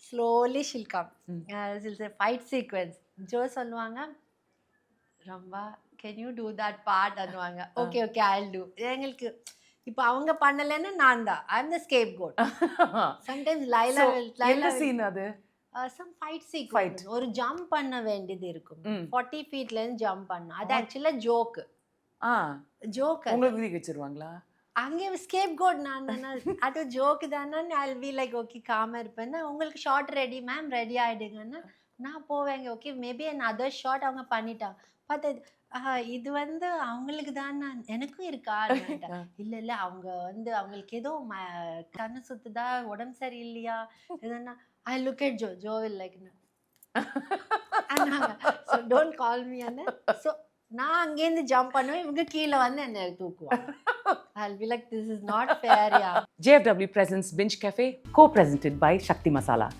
Slowly ஷில் கம். சில் சே ஃபைட் சீக்வென்ஸ். ஜோ சொல்லுவாங்க, "Rambha can you do that part?" அன்னுவாங்க. Okay okay I will do. எங்களுக்கு இப்போ அவங்க பண்ணலைன்னா நான் தான். I am the scapegoat. Sometimes Laila என்ன சீன் அது? Some fight sequence. ஒரு ஜம்ப் பண்ண வேண்டியது இருக்கும். 40 ஃபீட்ல இருந்து ஜம்ப் பண்ணணும். அது ஆக்சுவலா ஜோக். ஜோக் உங்களுக்கு விதி வச்சிருவாங்களா? அங்கே ஸ்கேப் கோட் நான் தானே. அது ஜோக்கு தானே. I will be like okay காமா இருப்பேன். உங்களுக்கு ஷார்ட் ரெடி மேம், ரெடி ஆயிடுங்கன்னா நான் போவேங்க. ஓகே மேபி என் அதர் ஷார்ட் அவங்க பண்ணிட்டாங்க. பார்த்தா இது வந்து அவங்களுக்கு தானே, எனக்கும் இருக்கா? இல்ல இல்ல அவங்க வந்து அவங்களுக்கு ஏதோ கண்ணு சுத்துதா, உடம்பு சரியில்லையா எதனா. I look at Joe. Joe will like so don't call me Anna. So நான் அங்கேருந்து ஜம்ப் பண்ணுவேன், இவங்க கீழே வந்து என்னை தூக்குவாங்க. I'll be like, this is not fair, yeah. JFW presents Binge Cafe, co-presented by Shakti Masala.